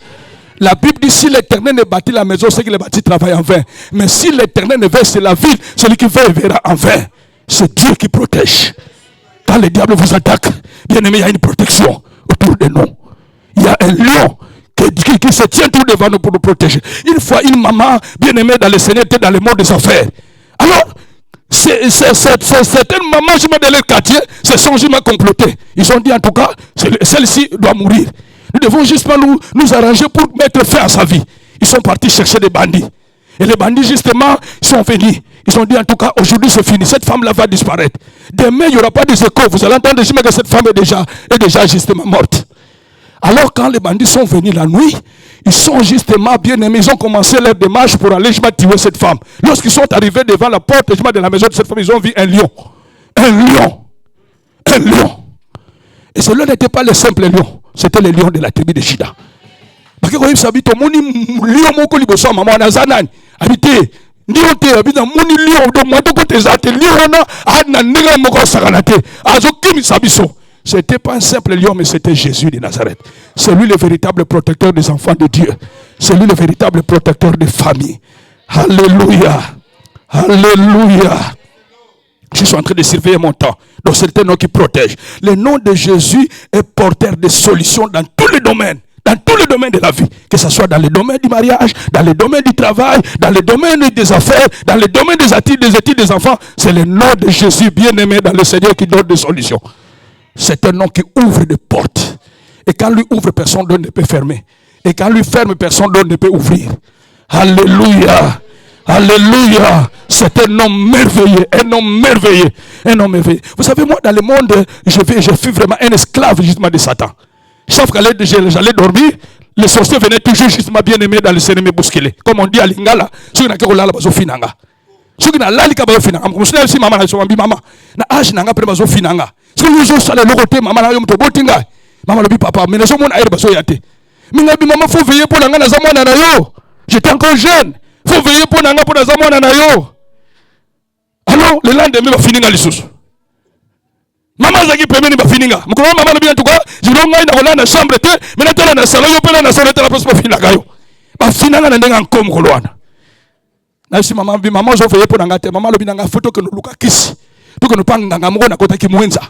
La Bible dit, si l'Éternel ne bâtit la maison, c'est qu'il a bâti travail en vain. Mais si l'Éternel ne verse la ville, celui qui veut verra en vain. C'est Dieu qui protège. Quand le diable vous attaque, bien aimé, il y a une protection autour de nous. Il y a un lion qui se tient tout devant nous pour nous protéger. Une fois, une maman bien aimée dans le Seigneur était dans le monde des affaires. Alors, certaines mamans de leur quartier se sont justement complotées. Ils ont dit en tout cas, celle-ci doit mourir. Nous devons justement nous arranger pour mettre fin à sa vie. Ils sont partis chercher des bandits. Et les bandits justement sont venus. Ils ont dit en tout cas, aujourd'hui c'est fini. Cette femme-là va disparaître. Demain, il n'y aura pas de échos. Vous allez entendre que cette femme est déjà justement morte. Alors quand les bandits sont venus la nuit, Ils sont justement bien aimés. Ils ont commencé leur démarche pour aller tuer cette femme. Lorsqu'ils sont arrivés devant la porte de la maison de cette femme, ils ont vu un lion. Un lion. Un lion. Et ce lion n'était pas le simple lion. C'était le lion de la tribu de Juda. Parce que quand ils habitent au monde, lion moko liboso maman nazanani habité. Lion te habite dans mon lion de moi to côté zate lion na adna nega moko sakanate. Azokimi sabiso. C'était pas un simple lion, mais c'était Jésus de Nazareth. C'est lui le véritable protecteur des enfants de Dieu. C'est lui le véritable protecteur des familles. Alléluia. Alléluia. Je suis en train de surveiller mon temps. Donc c'est un nom qui protège. Le nom de Jésus est porteur de solutions dans tous les domaines. Dans tous les domaines de la vie. Que ce soit dans le domaine du mariage, dans le domaine du travail, dans le domaine des affaires, dans le domaine des études des enfants. C'est le nom de Jésus bien-aimé dans le Seigneur qui donne des solutions. C'est un nom qui ouvre des portes. Et quand lui ouvre, personne d'autre ne peut fermer. Et quand lui ferme, personne d'autre ne peut ouvrir. Alléluia. Alléluia. C'est un homme merveilleux. Un homme merveilleux. Un homme merveilleux. Vous savez, moi, dans le monde, je suis vraiment un esclave justement de Satan. Sauf que j'allais dormir, les sorciers venaient toujours justement bien aimés dans le Seigneur me bousculer. Comme on dit à Lingala, ceux qui n'ont pas la finanga. Ceux qui n'ont pas la finanga. Je suis aussi maman, maman. Na âge n'a pas la finanga. Ce que nous avons le côté maman na yom to botinga. Maman le papa, mais nous sommes à baso yate. Mais maman faut veiller pour l'anga na zamona na yo. J'étais encore jeune. Faut veiller pour l'anga pour la zamona na yo. Alors le lendemain va finir les sous. Maman zaki pemeni ba fininga. Mukolo maman bien tout cas, je longa na kolana chambre te, mais na tala na salon yo pela na salon te la place ba finanga yo. Ba finanga na ndenga nkom kolwana. Na si maman bi maman zo veiller pour l'anga te, maman lo binanga photo que nous luka kisi. Pour que nous panganga moko na kota ki mwenza.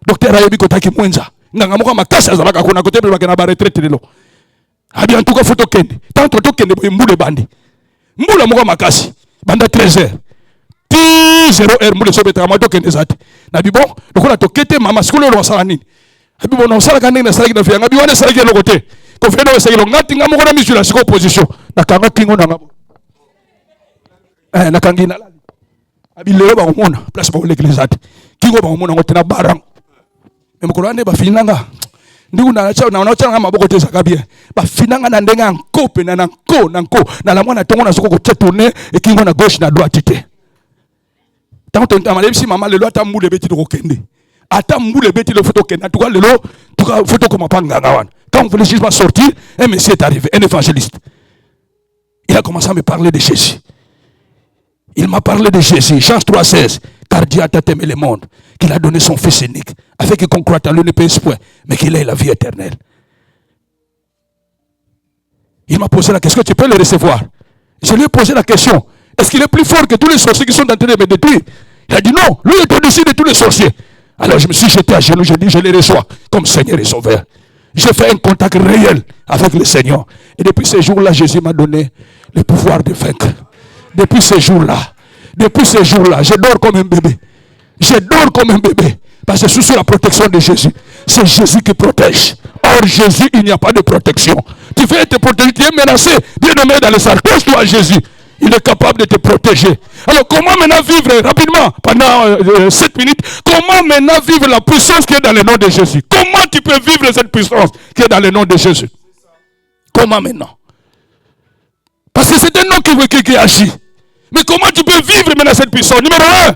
Docteur ayebi kota ki mwenza. Nganga moko makasa azalaka kuna kote pe bakena ba retraite lelo. Abi en tout cas photo kende. Tant to kende bo mbule bandi. Mbula moko makasi. Banda 13h. 0h mbule so betaka moto kende zate. Na bi bon, lokola to kete mama skolo lo sala nini. Abi bon on sala kanini na sala ki na fianga bi wana sala ki no kote. Ko feno sala ki ngati ngamoko na misula siko position. Na kanga kingo na ngabo. Na kangina la. Abi lelo ba umona place ba l'église ate. Kingo ba umona ngotena barang. Mkolande ba finanga. Ndiku na cha na cha maboko te saka bien. Ba finanga na ndenga nkope na nko na la mwana tongo na soko ko tourner et kingo na gauche na droite te. Tant que tu maman le loi tamboule beti de kokende. Ata mboule beti le photo kende. En tout cas le lot, tout cas photo comme pas nganga. Quand on voulait juste sortir, un monsieur est arrivé, un évangéliste. Il a commencé à me parler de Jésus. Il m'a parlé de Jésus, Jean 3,16. Car Dieu a tant aimé le monde qu'il a donné son Fils unique, afin qu'il qu'on croit en lui ne pèse point, mais qu'il ait la vie éternelle. Il m'a posé la question, tu peux le recevoir? Je lui ai posé la question, est-ce qu'il est plus fort que tous les sorciers qui sont en train de me détruire? Il a dit non, lui est au-dessus de tous les sorciers. Alors je me suis jeté à genoux, je dis, je les reçois comme Seigneur et Sauveur. J'ai fait un contact réel avec le Seigneur. Et depuis ce jour-là, Jésus m'a donné le pouvoir de vaincre. Depuis ce jour-là, je dors comme un bébé. Je dors comme un bébé. Parce que je suis sous la protection de Jésus. C'est Jésus qui protège. Or, Jésus, il n'y a pas de protection. Tu veux être protégé, tu es menacé. Bien nommé dans le salle. Touche-toi à Jésus. Il est capable de te protéger. Alors, comment maintenant vivre rapidement, pendant 7 minutes, comment maintenant vivre la puissance qui est dans le nom de Jésus? Comment tu peux vivre cette puissance qui est dans le nom de Jésus? Comment maintenant? Parce que c'est un nom qui agit. Mais comment tu peux vivre maintenant cette puissance? Numéro 1,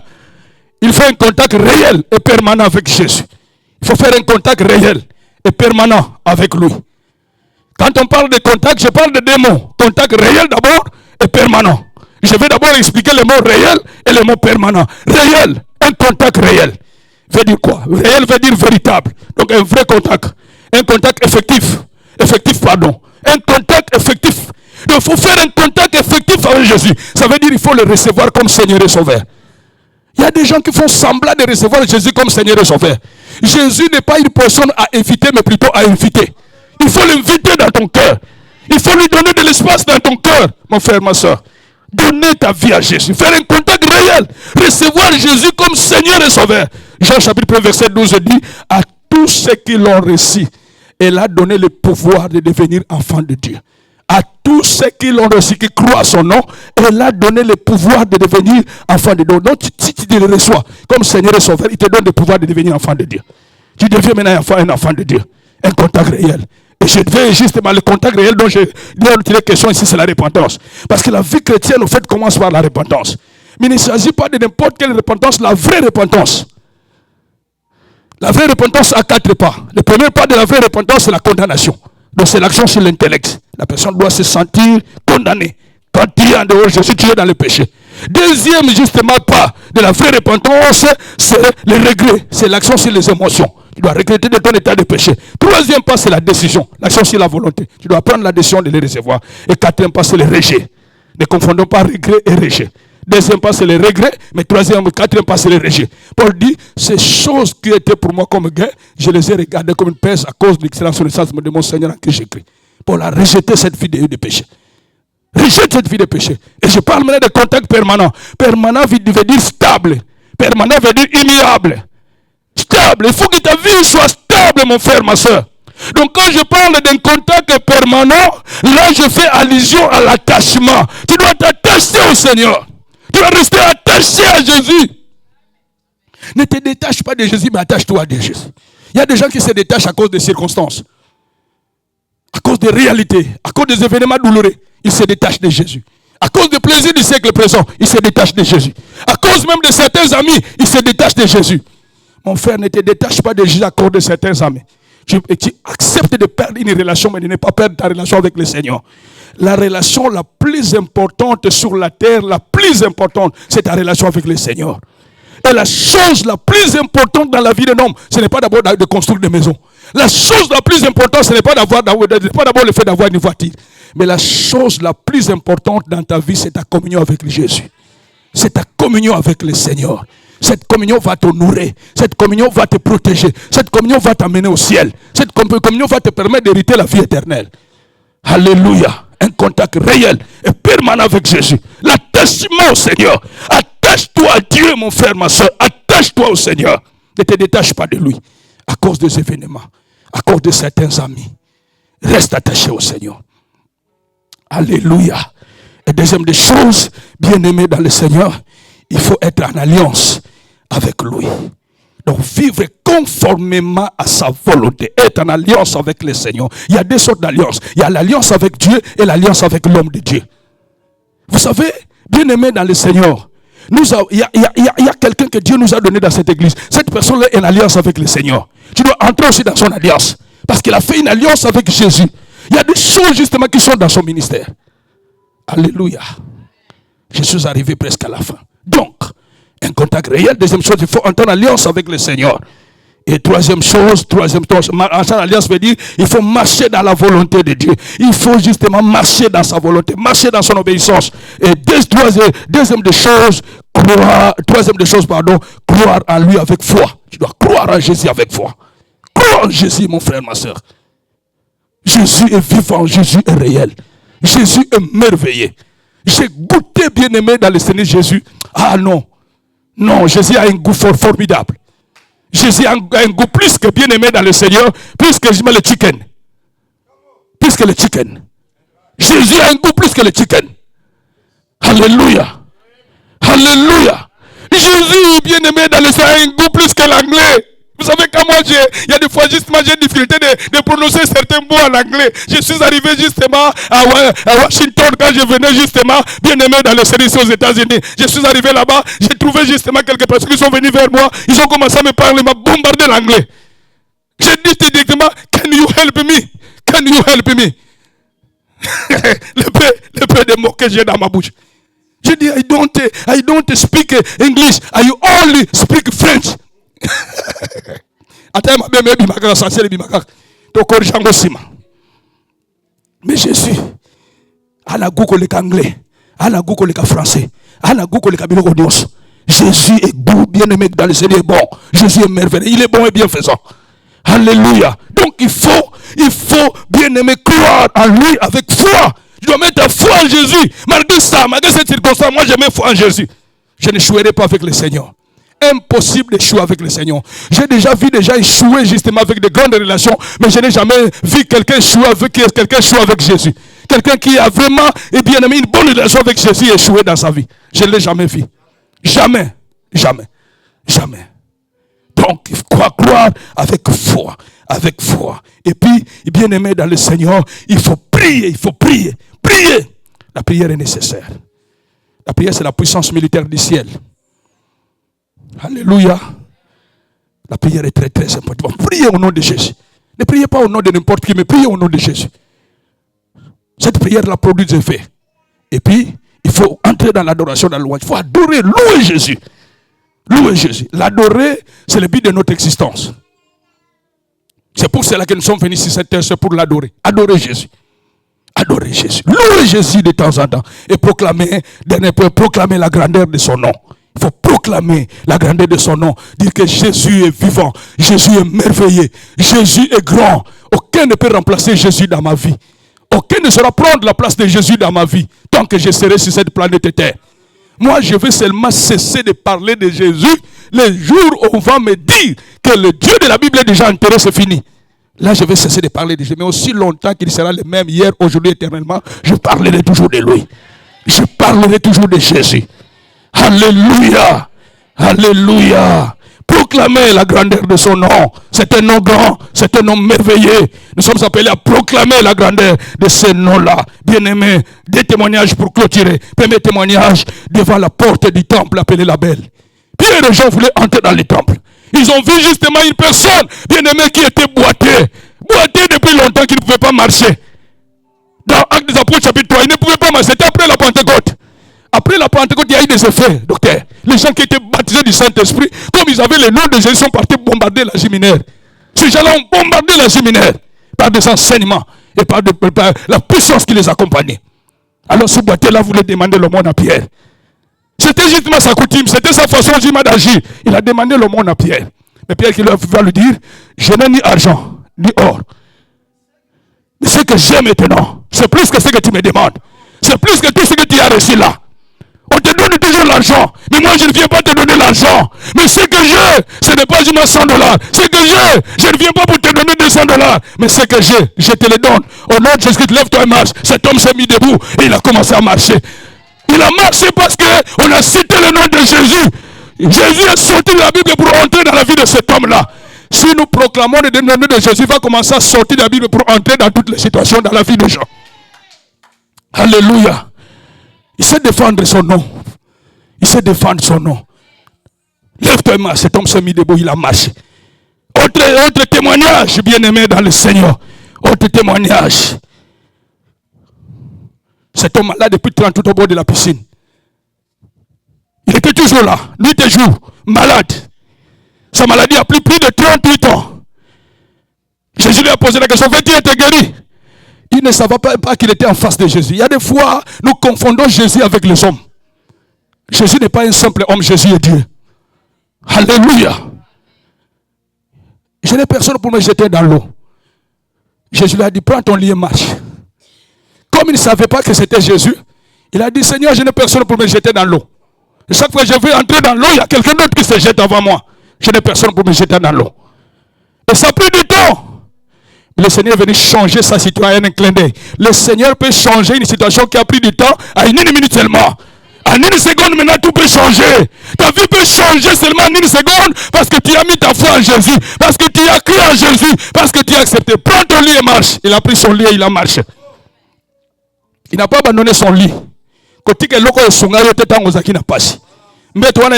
il faut un contact réel et permanent avec Jésus. Il faut faire un contact réel et permanent avec lui. Quand on parle de contact, je parle de deux mots. Contact réel d'abord et permanent. Je vais d'abord expliquer les mots réel et les mots permanent. Réel, un contact réel. Veut dire quoi? Réel veut dire véritable. Donc un vrai contact. Un contact effectif. Un contact effectif. Donc il faut faire un contact effectif avec Jésus. Ça veut dire qu'il faut le recevoir comme Seigneur et Sauveur. Il y a des gens qui font semblant de recevoir Jésus comme Seigneur et Sauveur. Jésus n'est pas une personne à éviter, mais plutôt à inviter. Il faut l'inviter dans ton cœur. Il faut lui donner de l'espace dans ton cœur, mon frère, ma soeur. Donner ta vie à Jésus. Faire un contact réel. Recevoir Jésus comme Seigneur et Sauveur. Jean chapitre 1 verset 12 dit, à tous ceux qui l'ont reçu, elle a donné le pouvoir de devenir enfant de Dieu. À tous ceux qui l'ont reçu, qui croient à son nom, elle a donné le pouvoir de devenir enfant de Dieu. Donc si tu le reçois comme Seigneur et Sauveur, il te donne le pouvoir de devenir enfant de Dieu. Tu deviens maintenant un enfant de Dieu. Un contact réel. Et je vais justement le contact réel dont il est question ici, c'est la repentance. Parce que la vie chrétienne, au fait, commence par la repentance. Mais il ne s'agit pas de n'importe quelle repentance, la vraie repentance. La vraie repentance a 4 pas. Le premier pas de la vraie repentance, c'est la condamnation. Donc c'est l'action sur l'intellect. La personne doit se sentir condamnée. Quand tu es en dehors de Jésus, tu es dans le péché. Deuxième, justement, pas de la vraie repentance, c'est le regret. C'est l'action sur les émotions. Tu dois regretter de ton état de péché. Troisième pas, c'est la décision. L'action sur la volonté. Tu dois prendre la décision de les recevoir. Et quatrième pas, c'est le rejet. Ne confondons pas regret et rejet. Deuxième pas, c'est le regret. Mais quatrième pas, c'est le rejet. Paul dit, ces choses qui étaient pour moi comme gain, je les ai regardées comme une pèse à cause de l'excellence de mon Seigneur en qui j'écris. Paul a rejeté cette vie de péché. Rejette cette vie de péché. Et je parle maintenant de contact permanent. Permanent veut dire stable. Permanent veut dire immuable. Stable. Il faut que ta vie soit stable, mon frère, ma soeur. Donc quand je parle d'un contact permanent, là je fais allusion à l'attachement. Tu dois t'attacher au Seigneur. Tu dois rester attaché à Jésus. Ne te détache pas de Jésus, mais attache-toi à Jésus. Il y a des gens qui se détachent à cause des circonstances, à cause des réalités, à cause des événements douloureux. Ils se détachent de Jésus. À cause du plaisir du siècle présent, ils se détachent de Jésus. À cause même de certains amis, ils se détachent de Jésus. Mon frère, ne te détache pas de Jésus à cause de certains amis. Tu acceptes de perdre une relation, mais de ne pas perdre ta relation avec le Seigneur. La relation la plus importante sur la terre, la plus importante, c'est ta relation avec le Seigneur. Et la chose la plus importante dans la vie d'un homme, ce n'est pas d'abord de construire des maisons. La chose la plus importante, ce n'est pas d'abord le fait d'avoir une voiture. Mais la chose la plus importante dans ta vie, c'est ta communion avec Jésus. C'est ta communion avec le Seigneur. Cette communion va te nourrir. Cette communion va te protéger. Cette communion va t'amener au ciel. Cette communion va te permettre d'hériter la vie éternelle. Alléluia. Un contact réel et permanent avec Jésus. L'attachement au Seigneur. Attache-toi à Dieu, mon frère, ma soeur. Attache-toi au Seigneur. Ne te détache pas de lui. À cause des événements. À cause de certains amis. Reste attaché au Seigneur. Alléluia. Et deuxième des choses, bien-aimés dans le Seigneur, il faut être en alliance avec lui. Donc vivre conformément à sa volonté. Être en alliance avec le Seigneur. Il y a deux sortes d'alliances. Il y a l'alliance avec Dieu et l'alliance avec l'homme de Dieu. Vous savez, bien-aimés dans le Seigneur, il y a quelqu'un que Dieu nous a donné dans cette église. Cette personne-là est en alliance avec le Seigneur. Tu dois entrer aussi dans son alliance. Parce qu'il a fait une alliance avec Jésus. Il y a des choses justement qui sont dans son ministère. Alléluia. Je suis arrivé presque à la fin. Donc, un contact réel. Deuxième chose, il faut entrer en alliance avec le Seigneur. Et troisième chose, entrer en alliance veut dire il faut marcher dans la volonté de Dieu. Il faut justement marcher dans sa volonté, marcher dans son obéissance. Et troisième des choses, croire en lui avec foi. Tu dois croire en Jésus avec foi. Croire en Jésus, mon frère, ma soeur. Jésus est vivant, Jésus est réel. Jésus est merveilleux. J'ai goûté, bien-aimé, dans le Seigneur Jésus. Ah non. Non, Jésus a un goût formidable. Jésus a un goût plus que bien-aimé dans le Seigneur, plus que le chicken. Plus que le chicken. Jésus a un goût plus que le chicken. Alléluia. Alléluia. Jésus, bien-aimé dans le Seigneur, a un goût plus que l'anglais. Vous savez, quand moi, il y a des fois, justement, j'ai difficulté de prononcer certains mots en anglais. Je suis arrivé justement à Washington quand je venais justement, bien aimé dans le service aux États-Unis. Je suis arrivé là-bas, j'ai trouvé justement quelques personnes qui sont venues vers moi. Ils ont commencé à me parler, m'ont bombardé l'anglais. J'ai dit directement, can you help me? Can you help me? le peu de mots que j'ai dans ma bouche. J'ai dit, I don't speak English. I only speak French. Mais Jésus a la goût le anglais, a la goût le français, a la goût le kabilo. Jésus est bon, bien aimé dans le Seigneur est bon. Jésus est merveilleux, il est bon et bienfaisant. Alléluia. Donc il faut bien aimé croire en lui avec foi. Tu dois mettre ta foi en Jésus. Malgré ça, malgré cette circonstance, moi je mets foi en Jésus. Je n'échouerai pas avec le Seigneur. Impossible d'échouer avec le Seigneur. J'ai déjà échoué justement avec de grandes relations, mais je n'ai jamais vu quelqu'un échouer avec Jésus. Quelqu'un qui a vraiment et bien aimé une bonne relation avec Jésus échoué dans sa vie. Je ne l'ai jamais vu. Jamais. Jamais. Jamais. Donc, il faut croire avec foi. avec foi. Et puis, bien aimé dans le Seigneur, il faut prier, prier. La prière est nécessaire. La prière, c'est la puissance militaire du ciel. Alléluia. La prière est très très importante. Priez au nom de Jésus. Ne priez pas au nom de n'importe qui, mais priez au nom de Jésus. Cette prière-là produit des effets. Et puis, il faut entrer dans l'adoration, dans la louange. Il faut adorer, louer Jésus. Louer Jésus. L'adorer, c'est le but de notre existence. C'est pour cela que nous sommes venus sur cette terre, c'est pour l'adorer. Adorer Jésus. Adorer Jésus. Louer Jésus de temps en temps. Et proclamer la grandeur de son nom. Il faut proclamer la grandeur de son nom. Dire que Jésus est vivant. Jésus est merveilleux. Jésus est grand. Aucun ne peut remplacer Jésus dans ma vie. Aucun ne saura prendre la place de Jésus dans ma vie. Tant que je serai sur cette planète Terre. Moi, je vais seulement cesser de parler de Jésus les jours où on va me dire que le Dieu de la Bible est déjà enterré, c'est fini. Là, je vais cesser de parler de Jésus. Mais aussi longtemps qu'il sera le même hier, aujourd'hui, éternellement, je parlerai toujours de lui. Je parlerai toujours de Jésus. Alléluia. Alléluia. Proclamer la grandeur de son nom. C'est un nom grand, c'est un nom merveilleux. Nous sommes appelés à proclamer la grandeur de ce nom-là. Bien-aimés, des témoignages pour clôturer. Premier témoignage devant la porte du temple appelé la Belle. Pierre et Jean voulaient entrer dans le temple. Ils ont vu justement une personne, bien-aimée, qui était boitée. Boitée depuis longtemps, qui ne pouvait pas marcher. Dans Actes des Apôtres chapitre 3, il ne pouvait pas marcher. C'était après la Pentecôte. Après la Pentecôte, il y a eu des effets, docteur. Les gens qui étaient baptisés du Saint-Esprit, comme ils avaient le nom de Jésus, sont partis bombarder l'Asie mineure. Ces gens-là ont bombardé l'Asie mineure par des enseignements et par la puissance qui les accompagnait. Alors ce boiteux-là voulait demander l'aumône à Pierre. C'était justement sa coutume, c'était sa façon justement d'agir. Il a demandé l'aumône à Pierre. Mais Pierre qui va lui dire, je n'ai ni argent, ni or. Mais ce que j'ai maintenant, c'est plus que ce que tu me demandes. C'est plus que tout ce que tu as reçu là. On te donne toujours l'argent. Mais moi, je ne viens pas te donner l'argent. Mais ce que j'ai, ce n'est pas juste $100. Ce que j'ai, je ne viens pas pour te donner $200. Mais ce que j'ai, je te le donne. Au nom de Jésus, lève-toi et marche. Cet homme s'est mis debout et il a commencé à marcher. Il a marché parce qu'on a cité le nom de Jésus. Jésus est sorti de la Bible pour entrer dans la vie de cet homme-là. Si nous proclamons le nom de Jésus, il va commencer à sortir de la Bible pour entrer dans toutes les situations dans la vie des gens. Alléluia. Il sait défendre son nom. Il sait défendre son nom. Lève-toi et marche. Cet homme s'est mis debout, il a marché. Autre témoignage, bien-aimé dans le Seigneur. Autre témoignage. Cet homme là depuis 30 tout au bord de la piscine. Il était toujours là, nuit et jour, malade. Sa maladie a pris plus de 38 ans. Jésus lui a posé la question, veux-tu être guéri? Il ne savait pas qu'il était en face de Jésus. Il y a des fois, nous confondons Jésus avec les hommes. Jésus n'est pas un simple homme, Jésus est Dieu. Alléluia. Je n'ai personne pour me jeter dans l'eau. Jésus lui a dit, prends ton lit et marche. Comme il ne savait pas que c'était Jésus, il a dit, Seigneur, je n'ai personne pour me jeter dans l'eau. Et chaque fois que je vais entrer dans l'eau, il y a quelqu'un d'autre qui se jette avant moi. Je n'ai personne pour me jeter dans l'eau. Et ça a pris du temps. Le Seigneur est venu changer sa situation en un clin d'œil. Le Seigneur peut changer une situation qui a pris du temps à une minute seulement. En une seconde, maintenant, tout peut changer. Ta vie peut changer seulement en une seconde parce que tu as mis ta foi en Jésus. Parce que tu as cru en Jésus. Parce que tu as accepté. Prends ton lit et marche. Il a pris son lit et il a marché. Il n'a pas abandonné son lit. Quand il a son lit, il n'a pas passé. Mais toi,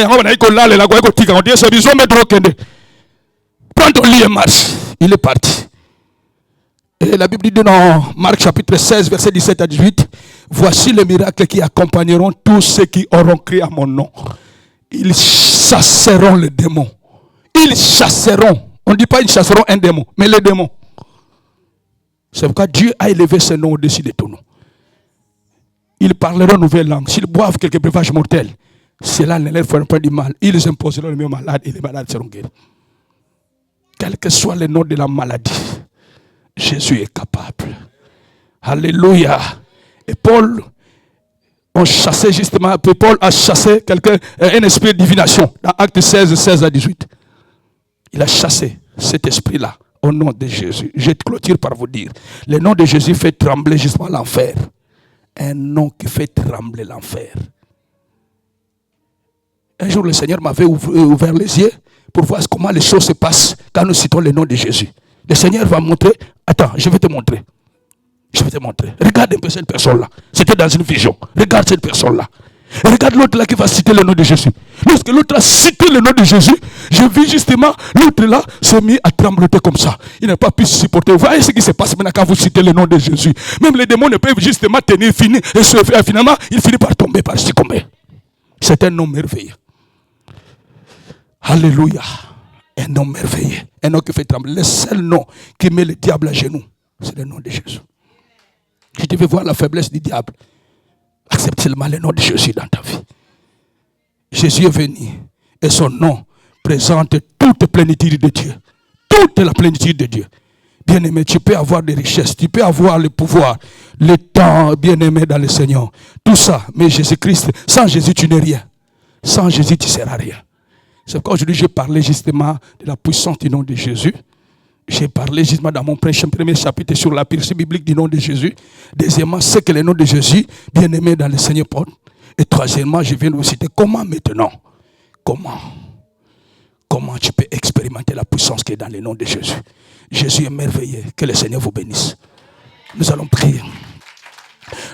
prends ton lit et marche. Il est parti. Et la Bible dit dans Marc chapitre 16, verset 17 à 18, voici les miracles qui accompagneront tous ceux qui auront crié à mon nom. Ils chasseront les démons. Ils chasseront. On ne dit pas ils chasseront un démon, mais les démons. C'est pourquoi Dieu a élevé ce nom au-dessus de tout nom. Ils parleront une nouvelle langue. S'ils boivent quelques breuvages mortels, cela ne leur fera pas du mal. Ils imposeront les mêmes malades et les malades seront guéris. Quel que soit le nom de la maladie, Jésus est capable. Alléluia. Et Paul a chassé justement, Paul a chassé un esprit de divination dans Actes 16, 16 à 18. Il a chassé cet esprit-là au nom de Jésus. Je clôture par vous dire, le nom de Jésus fait trembler justement l'enfer. Un nom qui fait trembler l'enfer. Un jour, le Seigneur m'avait ouvert les yeux pour voir comment les choses se passent quand nous citons le nom de Jésus. Le Seigneur va montrer. Attends, je vais te montrer. Je vais te montrer. Regarde un peu cette personne-là. C'était dans une vision. Regarde cette personne-là. Et regarde l'autre là qui va citer le nom de Jésus. Lorsque l'autre a cité le nom de Jésus, je vis justement l'autre là se mit à trembloter comme ça. Il n'a pas pu supporter. Vous voyez ce qui se passe maintenant quand vous citez le nom de Jésus. Même les démons ne peuvent justement tenir, finir, et finalement, il finit par tomber, par succomber. C'est un nom merveilleux. Alléluia. Un nom merveilleux. Un nom qui fait trembler. Le seul nom qui met le diable à genoux, c'est le nom de Jésus. Si tu veux voir la faiblesse du diable, accepte seulement le nom de Jésus dans ta vie. Jésus est venu et son nom présente toute plénitude de Dieu. Toute la plénitude de Dieu. Bien-aimé, tu peux avoir des richesses, tu peux avoir le pouvoir, le temps, bien-aimé dans le Seigneur. Tout ça, mais Jésus-Christ, sans Jésus, tu n'es rien. Sans Jésus, tu ne seras rien. C'est pourquoi aujourd'hui, j'ai parlé justement de la puissance du nom de Jésus. J'ai parlé justement dans mon premier chapitre sur la puissance biblique du nom de Jésus. Deuxièmement, c'est que le nom de Jésus, bien-aimé dans le Seigneur porte. Et troisièmement, je viens de vous citer comment maintenant. Comment tu peux expérimenter la puissance qui est dans le nom de Jésus. Jésus est merveilleux. Que le Seigneur vous bénisse. Nous allons prier.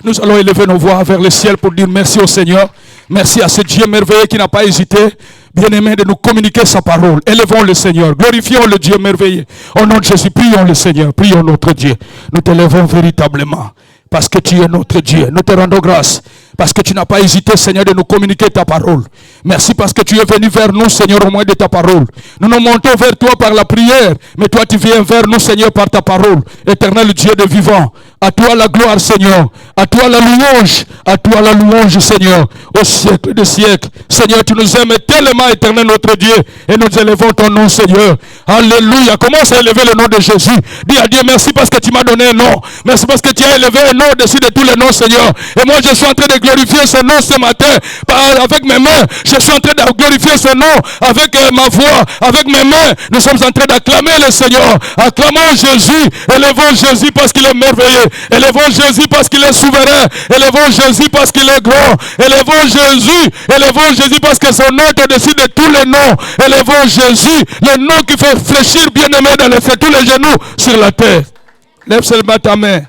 Nous allons élever nos voix vers le ciel pour dire merci au Seigneur. Merci à ce Dieu merveilleux qui n'a pas hésité, bien-aimé, de nous communiquer sa parole. Élevons le Seigneur. Glorifions le Dieu merveilleux. Au nom de Jésus, prions le Seigneur. Prions notre Dieu. Nous t'élevons véritablement. Parce que tu es notre Dieu. Nous te rendons grâce. Parce que tu n'as pas hésité, Seigneur, de nous communiquer ta parole. Merci parce que tu es venu vers nous, Seigneur, au moins de ta parole. Nous nous montons vers toi par la prière. Mais toi, tu viens vers nous, Seigneur, par ta parole. Éternel Dieu de vivant. À toi la gloire, Seigneur. À toi la louange. À toi la louange, Seigneur. Au siècle des siècles. Seigneur, tu nous aimes tellement, éternel notre Dieu. Et nous élevons ton nom, Seigneur. Alléluia. Commence à élever le nom de Jésus. Dis à Dieu merci parce que tu m'as donné un nom. Merci parce que tu as élevé un nom au-dessus de tous les noms, Seigneur. Et moi, je suis en train de glorifier ce nom ce matin. Avec mes mains. Je suis en train de glorifier ce nom. Avec ma voix. Avec mes mains. Nous sommes en train d'acclamer le Seigneur. Acclamons Jésus. Élevons Jésus parce qu'il est merveilleux. Élevons Jésus parce qu'il est souverain. Élevons Jésus parce qu'il est grand. Élevons Jésus. Élevons Jésus parce que son nom est au-dessus de tous les noms. Élevons Jésus. Le nom qui fait fléchir bien-aimé dans tous les genoux sur la terre. Lève seulement ta main.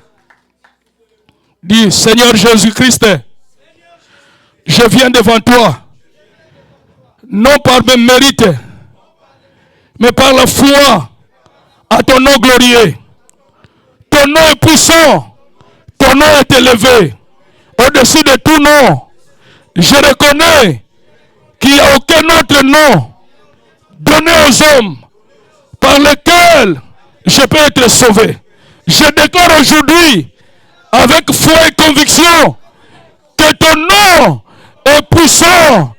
Dis, Seigneur Jésus-Christ, je viens devant toi, non par mes mérites, mais par la foi à ton nom glorieux. Ton nom est puissant, ton nom est élevé, au-dessus de tout nom. Je reconnais qu'il n'y a aucun autre nom donné aux hommes par lequel je peux être sauvé. Je déclare aujourd'hui, avec foi et conviction, que ton nom est puissant,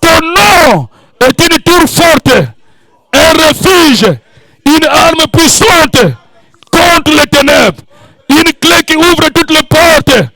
ton nom est une tour forte, un refuge, une arme puissante contre les ténèbres, une clé qui ouvre toutes les portes.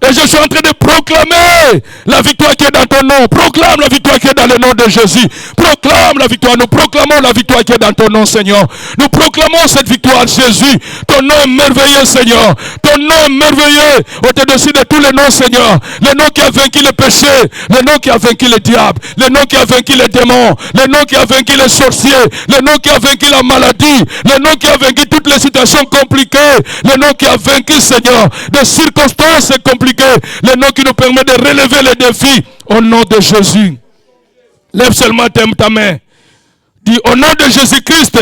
Et je suis en train de proclamer la victoire qui est dans ton nom. Proclame la victoire qui est dans le nom de Jésus. Proclame la victoire. Nous proclamons la victoire qui est dans ton nom, Seigneur. Nous proclamons cette victoire, Jésus. Ton nom est merveilleux, Seigneur. Ton nom est merveilleux au-dessus de tous les noms, Seigneur. Le nom qui a vaincu le péché. Le nom qui a vaincu le diable. Le nom qui a vaincu les démons. Le nom qui a vaincu les sorciers. Le nom qui a vaincu la maladie. Le nom qui a vaincu toutes les situations compliquées. Le nom qui a vaincu, Seigneur, des circonstances compliquées. Le nom qui nous permet de relever les défis. Au nom de Jésus. Lève seulement ta main. Dis au nom de Jésus-Christ.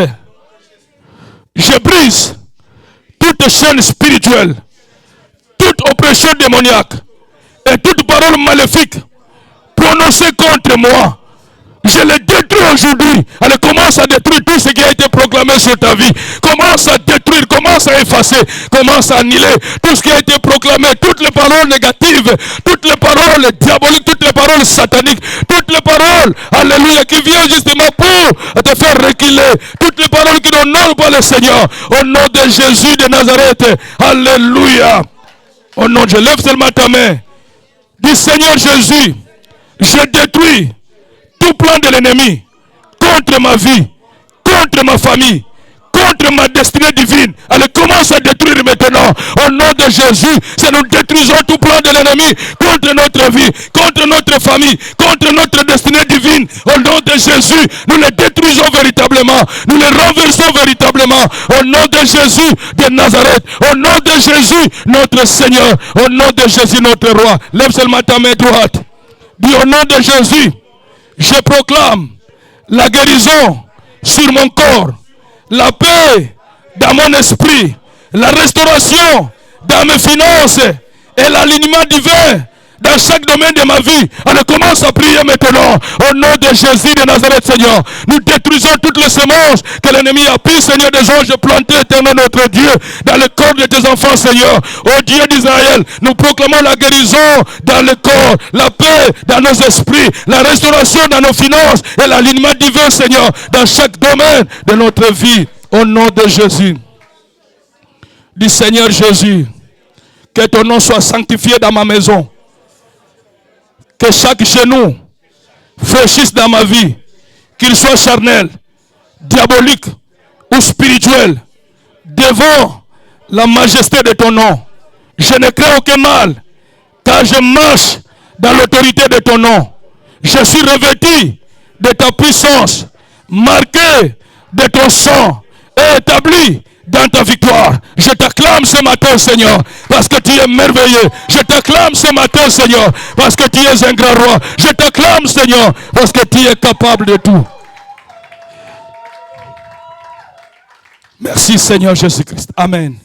Je brise toute chaîne spirituelle, toute oppression démoniaque et toute parole maléfique prononcée contre moi. Je le détruis aujourd'hui. Allez, commence à détruire tout ce qui a été proclamé sur ta vie. Commence à détruire, commence à effacer, commence à annuler tout ce qui a été proclamé. Toutes les paroles négatives, toutes les paroles diaboliques, toutes les paroles sataniques, toutes les paroles, alléluia, qui viennent justement pour te faire reculer. Toutes les paroles qui n'honorent pas le Seigneur. Au nom de Jésus de Nazareth. Alléluia. Au nom de Jésus, lève seulement ta main. Dis Seigneur Jésus, je détruis tout plan de l'ennemi contre ma vie, contre ma famille, contre ma destinée divine. Allez, commence à détruire maintenant. maintenant. Au nom de Jésus, c'est nous détruisons tout plan de l'ennemi contre notre vie, contre notre famille, contre notre destinée divine. Au nom de Jésus, nous les détruisons véritablement. Nous les renversons véritablement. Au nom de Jésus de Nazareth. Au nom de Jésus, notre Seigneur. Au nom de Jésus, notre Roi. Lève seulement ta main droite. Dis au nom de Jésus, je proclame la guérison sur mon corps, la paix dans mon esprit, la restauration dans mes finances et l'alignement divin dans chaque domaine de ma vie. On commence à prier maintenant. Au nom de Jésus de Nazareth, Seigneur, nous détruisons toutes les semences que l'ennemi a pris, Seigneur, des anges plantés, éternel notre Dieu, dans le corps de tes enfants, Seigneur. Ô Dieu d'Israël, nous proclamons la guérison dans le corps, la paix dans nos esprits, la restauration dans nos finances et l'alignement divin, Seigneur, dans chaque domaine de notre vie. Au nom de Jésus. Dis Seigneur Jésus, que ton nom soit sanctifié dans ma maison. Que chaque genou fléchisse dans ma vie, qu'il soit charnel, diabolique ou spirituel, devant la majesté de ton nom. Je ne crains aucun mal, car je marche dans l'autorité de ton nom. Je suis revêtu de ta puissance, marqué de ton sang et établi dans ta victoire. Je t'acclame ce matin, Seigneur, parce que tu es merveilleux. Je t'acclame ce matin, Seigneur, parce que tu es un grand roi. Je t'acclame, Seigneur, parce que tu es capable de tout. Merci, Seigneur Jésus-Christ. Amen.